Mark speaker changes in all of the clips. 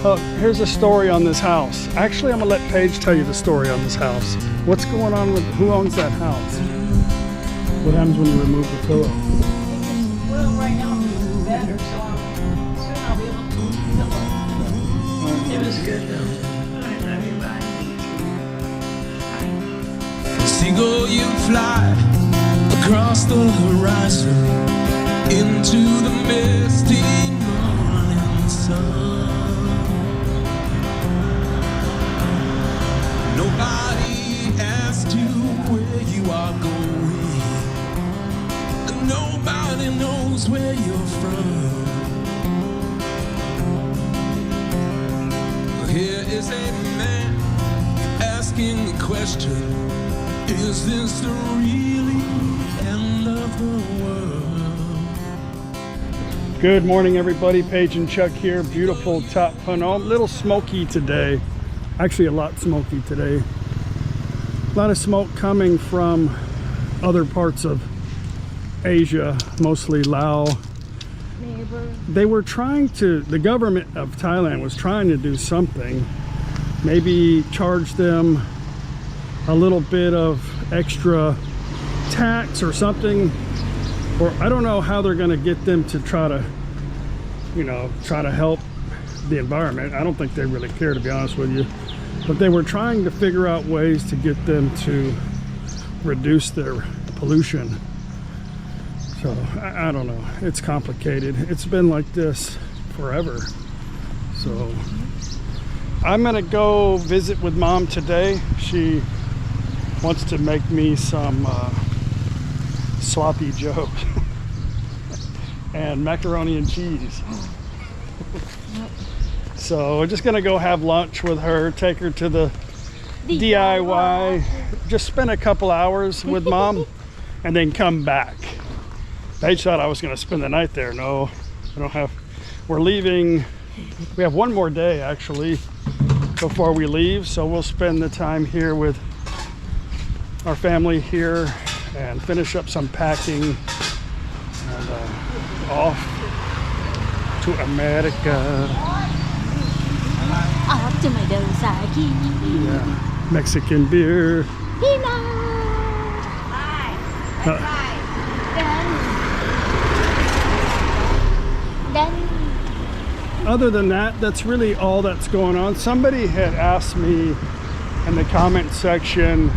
Speaker 1: Here's a story on this house. Actually, I'm gonna let Paige tell you the story on this house. What's going on with who owns that house? What happens when you remove the pillow?
Speaker 2: Well, right now it's better, so soon I'll be able to move the pillow. It was good though. I love you, bye.
Speaker 3: Seagull, you fly across the horizon into the misty morning sun. Nobody asked you where you are going, and nobody knows where you're from. Here is a man asking the question, is this the really end of the world?
Speaker 1: Good morning, everybody. Paige and Chuck here. Beautiful ThatPhanom. Little smoky today. Actually, a lot smoky today. A lot of smoke coming from other parts of Asia, mostly Laos. They were trying to, the government of Thailand was trying to do something. Maybe charge them a little bit of extra tax or something. Or I don't know how they're going to get them to try to, try to help the environment. I don't think they really care, to be honest with you. But they were trying to figure out ways to get them to reduce their pollution. So I don't know. It's complicated. It's been like this forever. So I'm gonna go visit with Mom today. She wants to make me some sloppy joe and macaroni and cheese. So we're just gonna go have lunch with her, take her to the DIY, just spend a couple hours with Mom and then come back. Paige thought I was gonna spend the night there. No, I don't have, we're leaving. We have one more day actually before we leave. So we'll spend the time here with our family here and finish up some packing and off to America.
Speaker 4: Off to my Dosaki.
Speaker 1: Yeah, Mexican beer. Other than that, that's really all that's going on. Somebody had asked me in the comment section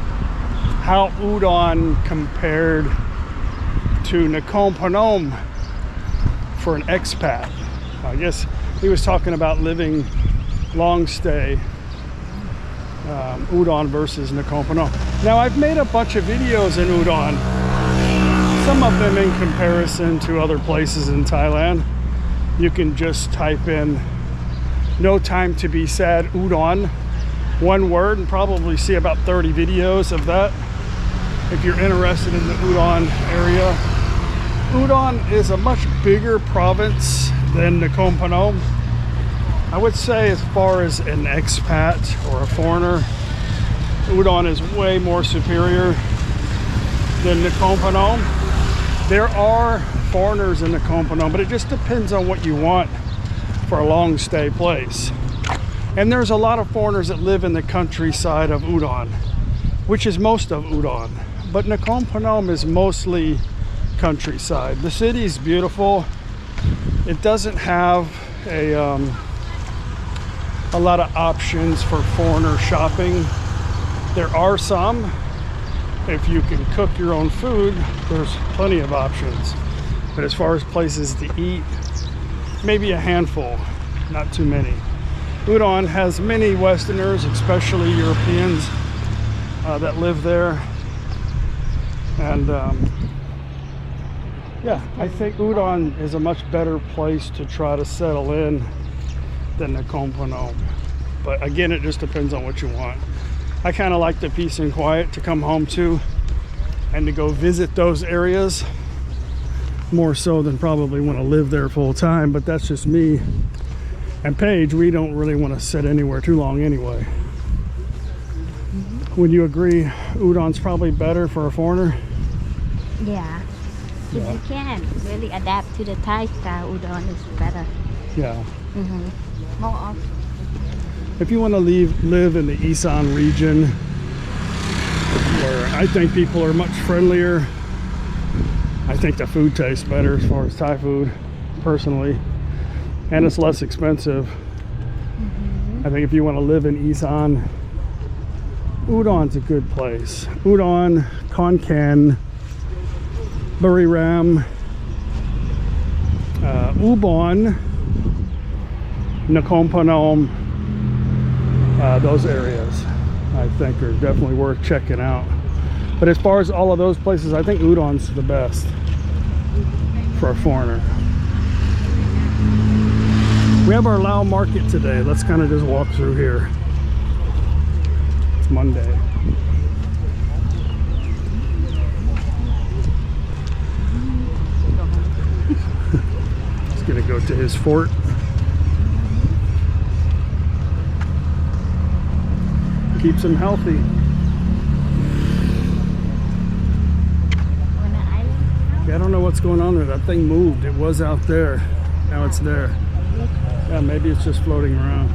Speaker 1: how udon compared to NakhonPhanom for an expat. I guess he was talking about living long stay, udon versus NakhonPhanom. Now I've made a bunch of videos in udon, some of them in comparison to other places in Thailand. You can just type in "no time to be sad udon," one word, and probably see about 30 videos of that if you're interested in the udon area. Udon is a much bigger province than NakhonPhanom. I would say as far as an expat or a foreigner, udon is way more superior than NakhonPhanom. There are foreigners in NakhonPhanom, but it just depends on what you want for a long stay place. And there's a lot of foreigners that live in the countryside of Udon, which is most of Udon. But NakhonPhanom is mostly countryside. The city is beautiful. It doesn't have a lot of options for foreigner shopping. There are some. If you can cook your own food, there's plenty of options. But as far as places to eat, maybe a handful, not too many. Udon has many Westerners, especially Europeans, that live there. And yeah, I think Udon is a much better place to try to settle in than NakhonPhanom. But again, it just depends on what you want. I kind of like the peace and quiet to come home to and to go visit those areas more so than probably want to live there full time, but that's just me and Paige. We don't really want to sit anywhere too long anyway. Would you agree udon's probably better for a foreigner?
Speaker 4: Yeah. If you can really adapt to the Thai style, udon is better.
Speaker 1: Yeah.
Speaker 4: more of
Speaker 1: If you want to live in the Isan region, where I think people are much friendlier, I think the food tastes better as far as Thai food, personally, and it's less expensive. I think if you want to live in Isan, Udon's a good place. Udon, Khon Kaen, Buriram, Ubon, NakhonPhanom, those areas I think are definitely worth checking out. But as far as all of those places, I think Udon's the best for a foreigner. We have our Lao market today. Let's kind of just walk through here. It's Monday. He's gonna go to his fort. Keeps him healthy.
Speaker 4: on the island.
Speaker 1: Yeah, I don't know what's going on there. That thing moved. It was out there. Now it's there. Yeah, maybe it's just floating around.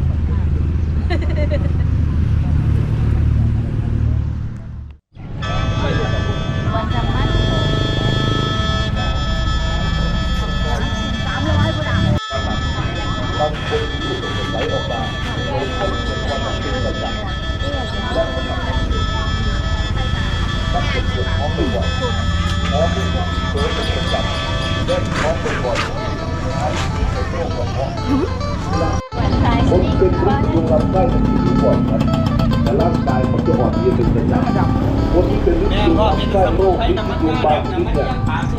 Speaker 5: ผมเป็นผู้ยุงลำไส้ที่ปวดครับแต่ร่างกายผมจะอ่อนเพลียเป็นประจำคนที่เป็นยุงลำไส้โรคที่ยุงบางชนิดเนี่ย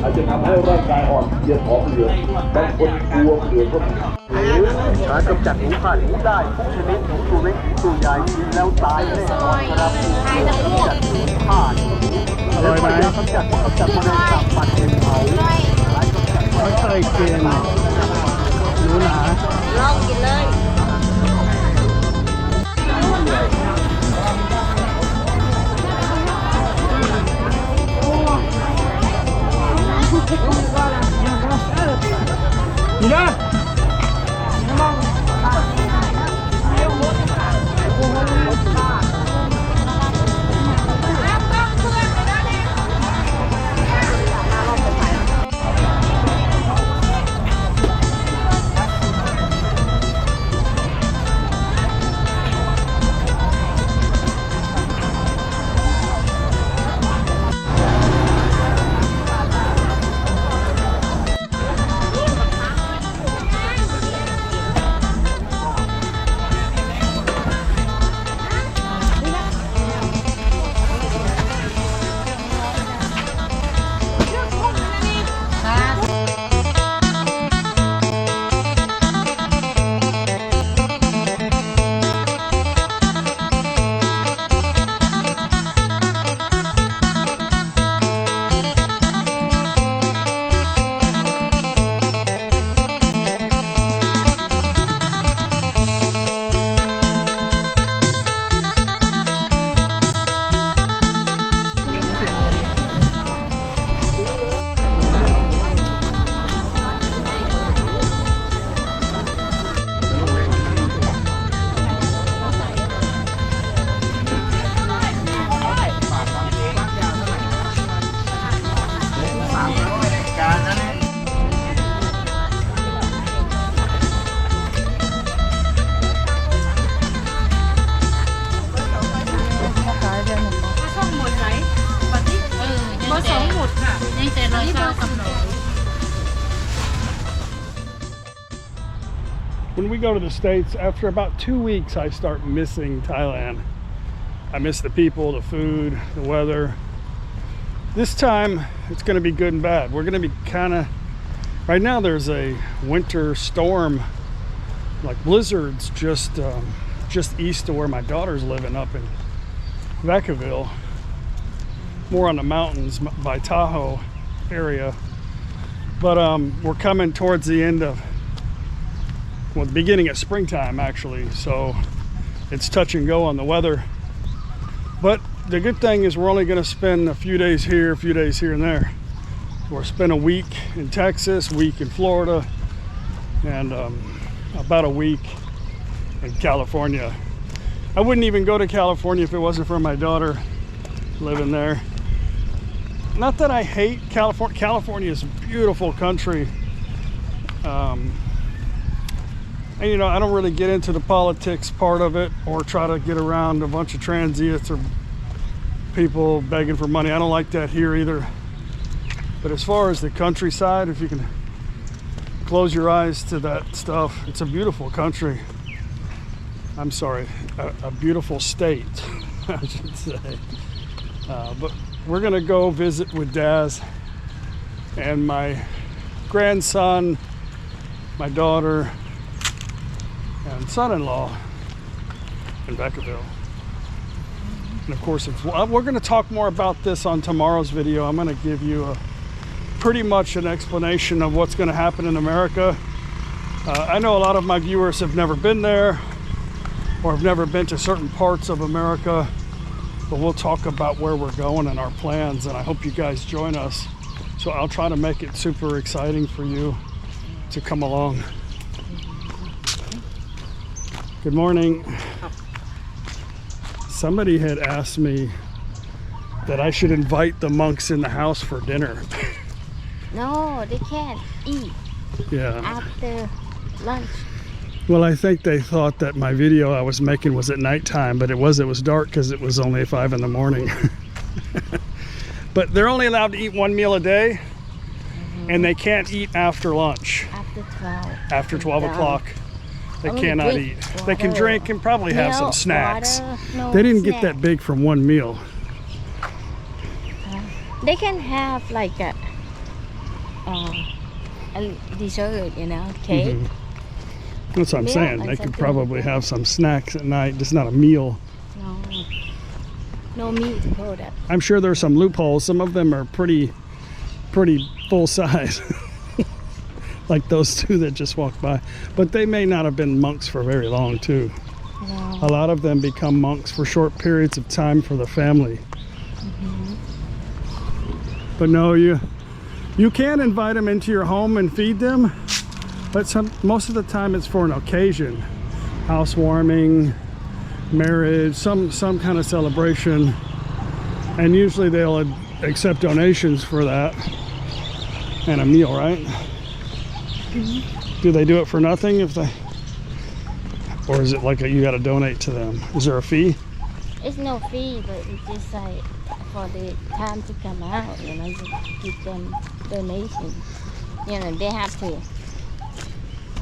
Speaker 5: อาจจะทำให้ร่างกายอ่อนเพลียผอมเหลืองบางคนกลัวเหลืองก็มีการกำจัดหนูผ่านหนูได้ทุกชนิดหนูตัวเล็กหนูตัวใหญ่กินแล้วตายแน่นอนครับกำจัดหนูผ่านและพยายามกำจัดแมลงสาบปัดเป็นเผา
Speaker 1: ไม่เคยกินหนูหนา
Speaker 4: ลองกินเลย
Speaker 1: นี่นะWhen we go to the States, after about 2 weeks, I start missing Thailand. I miss the people, the food, the weather. This time, it's going to be good and bad. We're going to be kind of... Right now, there's a winter storm, like blizzards, just east of where my daughter's living up in Vacaville. More on the mountains by Tahoe area. But we're coming towards the end of... Well, the beginning of springtime, actually, so it's touch and go on the weather. But the good thing is we're only going to spend a few days here, a few days here and there. We'll spend a week in Texas, a week in Florida, and about a week in California. I wouldn't even go to California if it wasn't for my daughter living there. Not that I hate California. California is a beautiful country. And you know, I don't really get into the politics part of it or try to get around a bunch of transients or people begging for money. I don't like that here either. But as far as the countryside, if you can close your eyes to that stuff, it's a beautiful country. I'm sorry, a beautiful state, I should say. But we're gonna go visit with Daz and my grandson, my daughter, and son-in-law in Vacaville. And of course, we're gonna talk more about this on tomorrow's video. I'm gonna give you pretty much an explanation of what's gonna happen in America. I know a lot of my viewers have never been there or have never been to certain parts of America, but we'll talk about where we're going and our plans, and I hope you guys join us. So I'll try to make it super exciting for you to come along. Good morning. Somebody had asked me that I should invite the monks in the house for dinner.
Speaker 4: No, they can't eat
Speaker 1: Yeah.
Speaker 4: after lunch.
Speaker 1: Well, I think they thought that my video I was making was at nighttime, but it was dark because it was only 5 in the morning. But they're only allowed to eat 1 meal a day, and they can't eat after lunch.
Speaker 4: After 12.
Speaker 1: After 12 o'clock, they
Speaker 4: Only
Speaker 1: cannot
Speaker 4: drink
Speaker 1: eat. They can
Speaker 4: water.
Speaker 1: drink and probably have some
Speaker 4: Milk,
Speaker 1: snacks.
Speaker 4: water, no
Speaker 1: They didn't get
Speaker 4: snack.
Speaker 1: that big from 1 meal.
Speaker 4: They can have like a dessert, you know, cake.
Speaker 1: Mhm. That's what I'm
Speaker 4: Milk
Speaker 1: saying.
Speaker 4: and
Speaker 1: They could
Speaker 4: something
Speaker 1: probably
Speaker 4: like that.
Speaker 1: have some snacks at night, just not a meal.
Speaker 4: No meat product.
Speaker 1: I'm sure there's some loopholes. Some of them are pretty full size. Like those two that just walked by. But they may not have been monks for very long too.
Speaker 4: No.
Speaker 1: A lot of them become monks for short periods of time for the family. But no, you can invite them into your home and feed them, but most of the time it's for an occasion, housewarming, marriage, some kind of celebration, and usually they'll accept donations for that and a meal, right? Do they do it for nothing if they, or is it like you got to donate to them? Is there a fee?
Speaker 4: It's no fee, but it's just like for the time to come out, you know, you give them donations. You know, they have to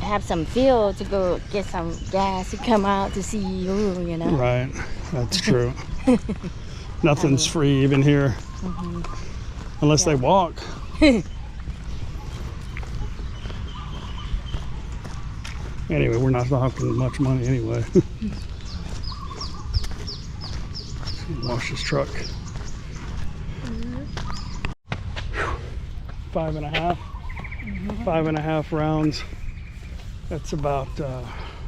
Speaker 4: have some fuel to go get some gas to come out to see you, you know.
Speaker 1: Right, that's true. Nothing's free even here, unless they walk. Anyway, we're not talking much money anyway. Wash his truck. 5.5. 5.5 rounds. That's about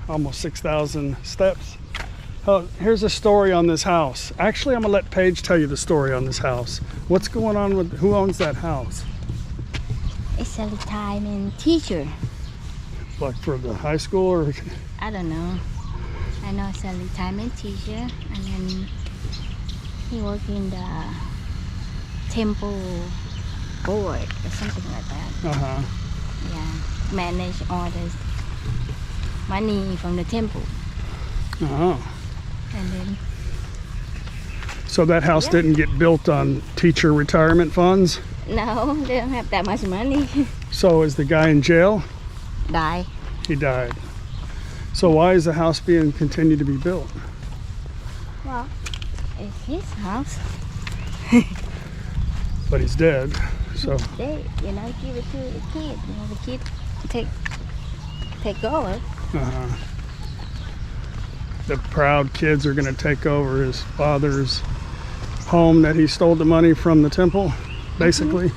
Speaker 1: almost 6,000 steps. Oh, here's a story on this house. Actually, I'm gonna let Paige tell you the story on this house. What's going on with, who owns that house?
Speaker 4: It's a retirement teacher.
Speaker 1: Like for the high school or?
Speaker 4: I don't know. I know it's a retirement teacher, and then he works in the temple board or something like that.
Speaker 1: Uh-huh.
Speaker 4: Yeah, manage all the money from the temple,
Speaker 1: Oh.
Speaker 4: and then
Speaker 1: So that house didn't get built on teacher retirement funds?
Speaker 4: no, they don't have that much money.
Speaker 1: So is the guy in jail?
Speaker 4: Die.
Speaker 1: He died. So why is the house being continued to be built?
Speaker 4: Well, it's his house.
Speaker 1: But he's dead. So
Speaker 4: They, you know, give it to the kid. You know, the kid take over.
Speaker 1: the proud kids are going to take over his father's home that he stole the money from the temple, basically.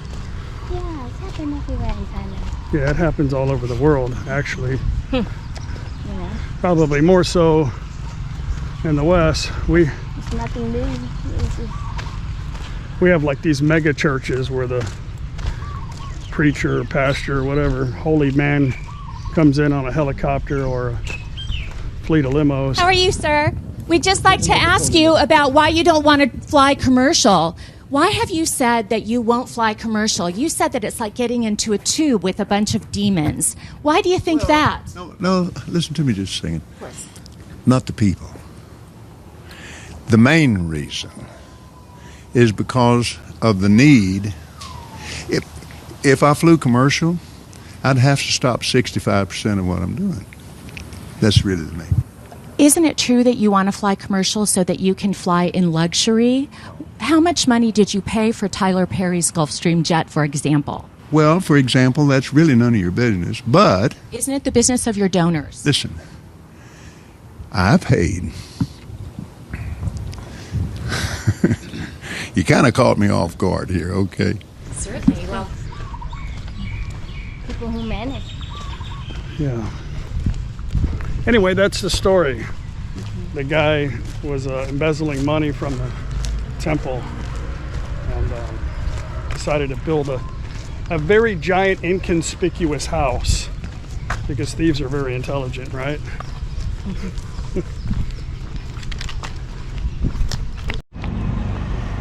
Speaker 4: Yeah, it's happened everywhere in Thailand.
Speaker 1: Yeah, it happens all over the world, actually.
Speaker 4: You know,
Speaker 1: Probably more so in the West.
Speaker 4: it's nothing new. It's just,
Speaker 1: We have like these mega churches where the preacher or pastor or whatever holy man comes in on a helicopter or a fleet of limos.
Speaker 6: How are you, sir? We'd just like to ask you about why you don't want to fly commercial. Why have you said that you won't fly commercial? You said that it's like getting into a tube with a bunch of demons. Why do you think that?
Speaker 7: No, listen to me just a second. Not the people. The main reason is because of the need. If I flew commercial, I'd have to stop 65% of what I'm doing. That's really the main.
Speaker 6: Isn't it true that you want to fly commercial so that you can fly in luxury? How much money did you pay for Tyler Perry's Gulfstream jet, for example?
Speaker 7: Well, for example, that's really none of your business, but...
Speaker 6: Isn't it the business of your donors?
Speaker 7: Listen, I paid. You kind of caught me off guard here, okay?
Speaker 4: Certainly. Well, people who manage.
Speaker 1: Yeah. Anyway, that's the story. The guy was embezzling money from the temple and decided to build a very giant, inconspicuous house because thieves are very intelligent, right?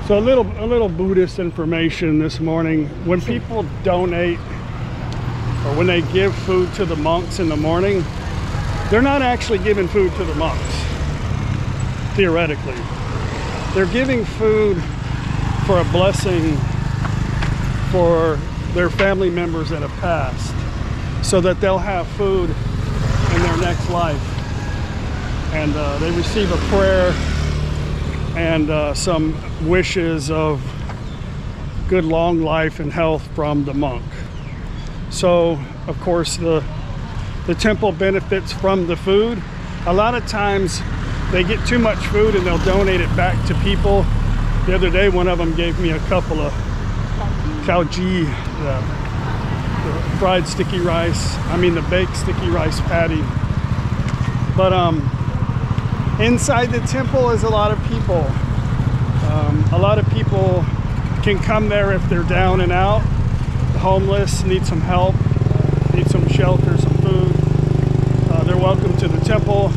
Speaker 1: So a little Buddhist information this morning. When people donate or when they give food to the monks in the morning, they're not actually giving food to the monks, theoretically. They're giving food for a blessing for their family members that have passed so that they'll have food in their next life. And they receive a prayer and some wishes of good long life and health from the monk. So, of course, the temple benefits from the food. A lot of times they get too much food and they'll donate it back to people. The other day, one of them gave me a couple of kauji, the fried sticky rice. The baked sticky rice patty. But inside the temple is a lot of people. A lot of people can come there if they're down and out, homeless, need some help, need some shelter, some food. They're welcome to the temple.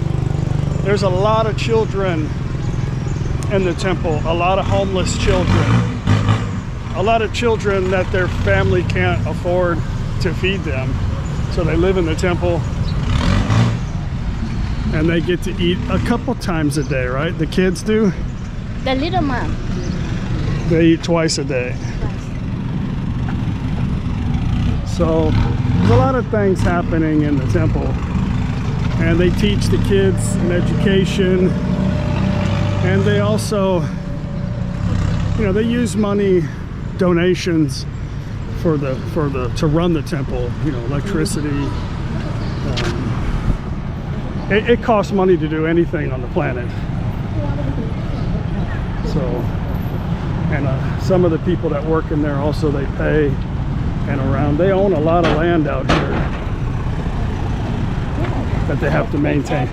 Speaker 1: There's a lot of children in the temple, a lot of homeless children, a lot of children that their family can't afford to feed them. So they live in the temple and they get to eat a couple times a day, right? The kids do?
Speaker 4: The little mom.
Speaker 1: They eat twice a day. So there's a lot of things happening in the temple. And they teach the kids an education. And they also, they use money, donations to run the temple, electricity. It costs money to do anything on the planet. So, and some of the people that work in there also, they pay and around. They own a lot of land out here that they have to maintain.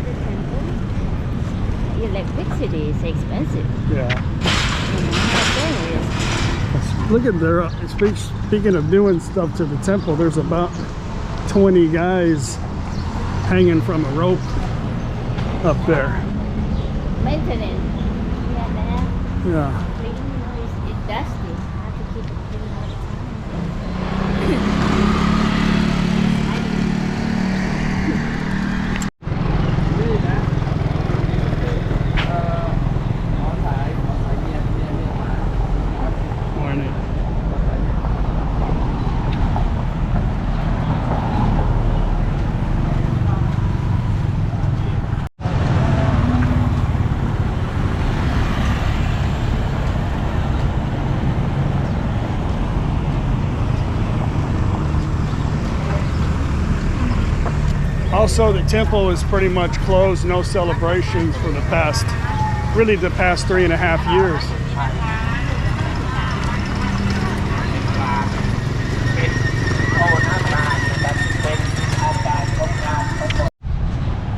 Speaker 4: Electricity is expensive.
Speaker 1: Yeah. Look at there. Speaking of doing stuff to the temple, there's about 20 guys hanging from a rope up there.
Speaker 4: Maintenance.
Speaker 1: Yeah.
Speaker 4: It's dusty. I have to keep it clean all the time.
Speaker 1: Morning. Also, the temple is pretty much closed, no celebrations for the past 3.5 years.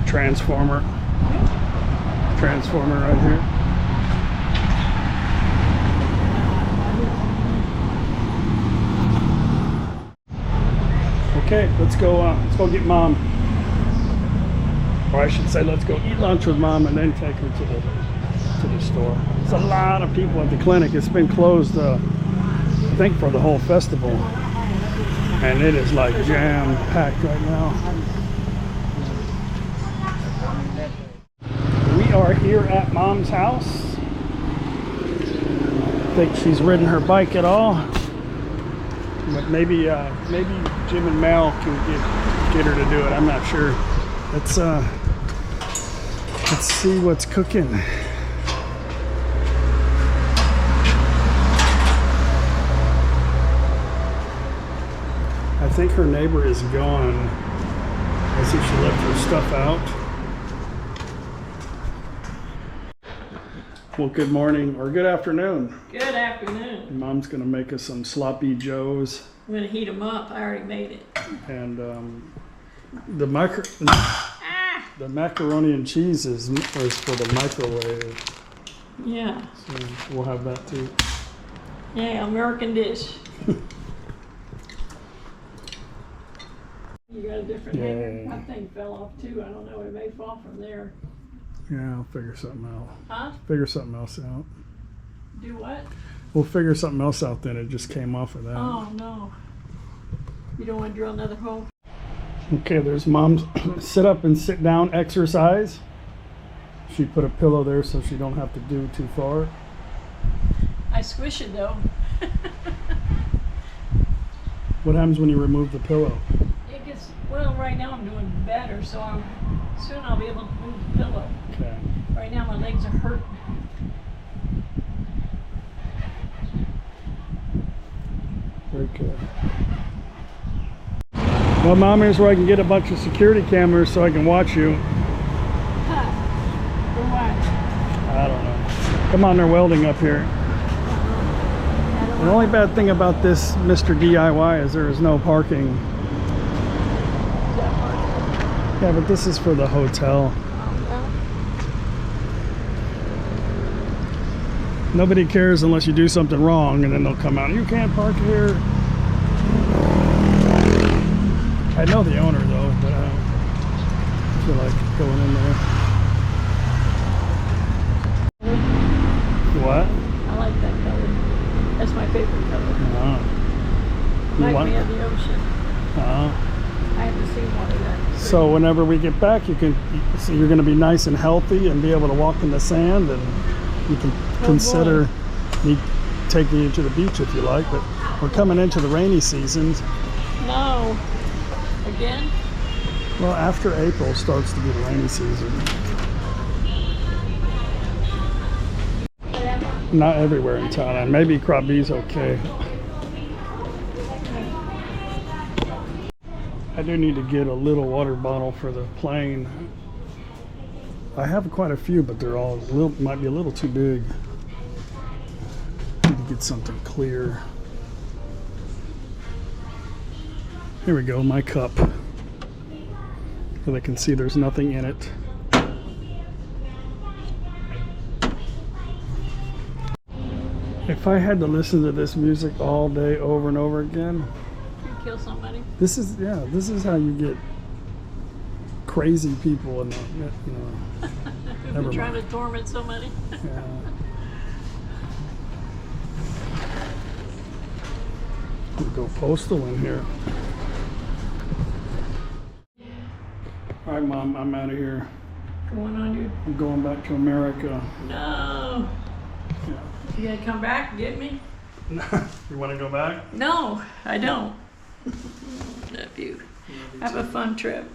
Speaker 1: Transformer right here. Okay, let's go get Mom. or I should say, let's go eat lunch with mom and then take her to the store. There's a lot of people at the clinic. It's been closed, I think, for the whole festival, and it is like jam-packed right now. We are here at mom's house. I think she's ridden her bike at all, but maybe Jim and Mel can get her to do it. I'm not sure. Let's see what's cooking. I think her neighbor is gone. I see she left her stuff out. Well, good morning or good afternoon.
Speaker 2: Good afternoon.
Speaker 1: Mom's gonna make us some sloppy joes.
Speaker 2: I'm gonna heat them up. I already made it.
Speaker 1: And the macaroni and cheese is for the microwave.
Speaker 2: Yeah.
Speaker 1: So we'll have that too.
Speaker 2: Yeah, American dish. You got a different hanger?
Speaker 1: Yeah.
Speaker 2: My thing fell off too. I don't know. It may fall from there.
Speaker 1: Yeah, I'll figure something out.
Speaker 2: Huh?
Speaker 1: Figure something else out.
Speaker 2: Do what?
Speaker 1: We'll figure something else out then. It just came off of that.
Speaker 2: Oh no. You don't want to drill another hole?
Speaker 1: Okay, there's mom's sit up and sit down exercise. She put a pillow there so she don't have to do too far.
Speaker 2: I squish it though.
Speaker 1: What happens when you remove the pillow?
Speaker 2: It gets, well, right now I'm doing better, so soon I'll be able to move the pillow.
Speaker 1: Okay.
Speaker 2: Right now my legs are hurting.
Speaker 1: Very good. Well, Mom, here's where I can get a bunch of security cameras so I can watch you.
Speaker 2: Huh. For what?
Speaker 1: I don't know. Come on, they're welding up here. The only bad thing about this Mr. DIY is there is no parking. Yeah, but this is for the hotel. Nobody cares unless you do something wrong, and then they'll come out. You can't park here. I know the owner though, but I don't feel like going in there. What?
Speaker 2: I like that color. That's my favorite color. Like me at the ocean. I haven't seen one of that.
Speaker 1: So whenever we get back, you're going to be nice and healthy and be able to walk in the sand, and you can consider me taking you to the beach if you like. But we're coming into the rainy season.
Speaker 2: No. Again?
Speaker 1: Well, after April starts to be the rainy season. Not everywhere in Thailand. Maybe Krabi's okay. I do need to get a little water bottle for the plane. I have quite a few, but they're all might be a little too big. Need to get something clear. Here we go, my cup. So they can see there's nothing in it. If I had to listen to this music all day over and over again,
Speaker 2: You kill somebody?
Speaker 1: this is how you get crazy people and
Speaker 2: Who've been trying to torment somebody?
Speaker 1: Yeah. We'll go postal in here. All right, Mom, I'm out of here.
Speaker 2: Going on you?
Speaker 1: I'm going back to America.
Speaker 2: No.
Speaker 1: Yeah.
Speaker 2: You gonna come back and get me?
Speaker 1: You want to go back?
Speaker 2: No, I don't. Love you. Have a fun trip.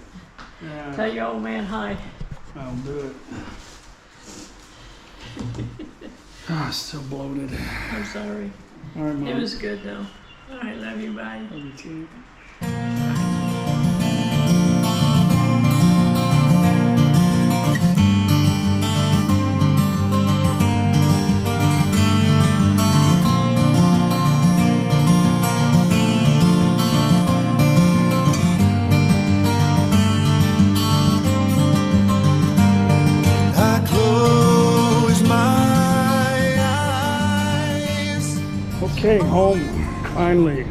Speaker 1: Yeah.
Speaker 2: Tell your old man hi.
Speaker 1: I'll do it. Ah, still bloated.
Speaker 2: I'm sorry.
Speaker 1: All right, Mom.
Speaker 2: It was good though. All right, love you. Bye.
Speaker 1: Love you too. Okay, home, finally.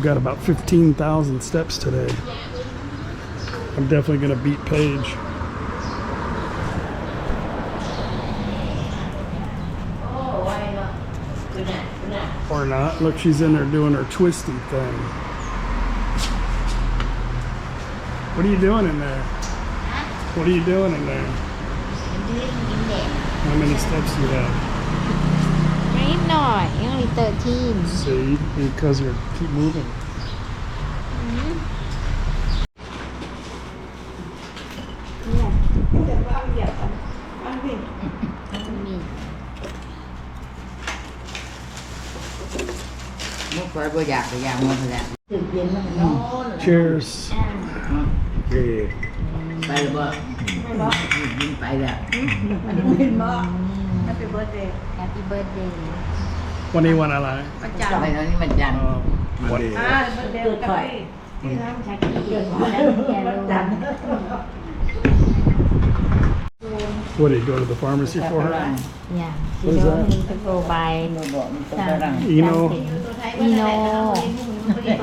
Speaker 1: I've got about 15,000 steps today. I'm definitely going to beat Paige.
Speaker 4: Oh, why not? Good night.
Speaker 1: Or not. Look, she's in there doing her twisty thing. What are you doing in there? What are you doing in there? How many steps do you have?
Speaker 4: Right now, only 13.
Speaker 1: See, because you keep moving. Cheers.
Speaker 2: ไปเลยบ่ไปแล้ว
Speaker 4: Happy birthday. Happy birthday.
Speaker 1: วันนี้วันอะไร
Speaker 2: ไปตอนนี้มันจันทร์
Speaker 1: วัน
Speaker 2: เกิดค่อย
Speaker 1: What did you go to the pharmacy for her?
Speaker 4: Yeah.
Speaker 1: What
Speaker 4: You
Speaker 1: is
Speaker 4: don't
Speaker 1: that?
Speaker 4: need to go buy
Speaker 1: Eno.
Speaker 4: Eno.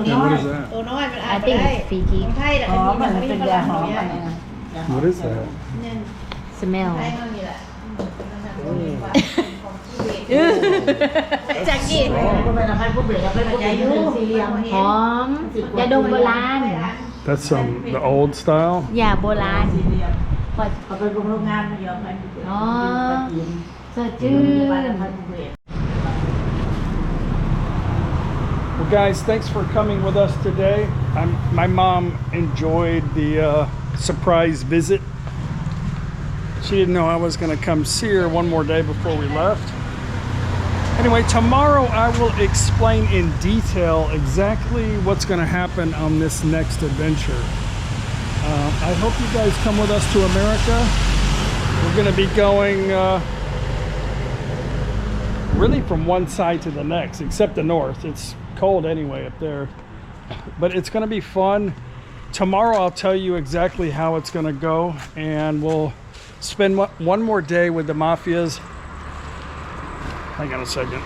Speaker 1: And what is that?
Speaker 4: I think it's Fiji.
Speaker 2: หอมมันเป็นยาหอม
Speaker 1: What is that?
Speaker 4: Smell.
Speaker 2: จากกี้ก็เป็นอะไรพวกเบรกเป็นพวกสี่เหลี่ยม
Speaker 4: หอมยาดมโบราณ
Speaker 1: That's the old style.
Speaker 4: ยาโบราณ
Speaker 2: เขาเป็นโรงงานมันยอมไป
Speaker 4: อ๋อสดชื่น
Speaker 1: Well, guys, thanks for coming with us today. My mom enjoyed the surprise visit. She didn't know I was going to come see her one more day before we left. Anyway, tomorrow I will explain in detail exactly what's going to happen on this next adventure. I hope you guys come with us to America. We're going to be going really from one side to the next, except the north. It's cold anyway up there, but it's going to be fun. Tomorrow I'll tell you exactly how it's going to go, and we'll spend one more day with the mafias. Hang on a second.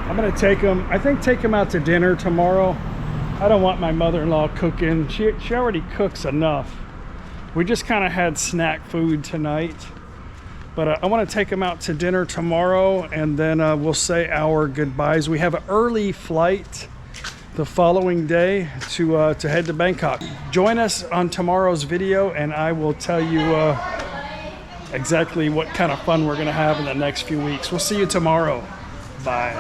Speaker 1: I'm going to take them out to dinner tomorrow. I don't want my mother-in-law cooking. She already cooks enough. We just kind of had snack food tonight. But I want to take them out to dinner tomorrow, and then we'll say our goodbyes. We have an early flight the following day to head to Bangkok. Join us on tomorrow's video, and I will tell you exactly what kind of fun we're going to have in the next few weeks. We'll see you tomorrow. Bye.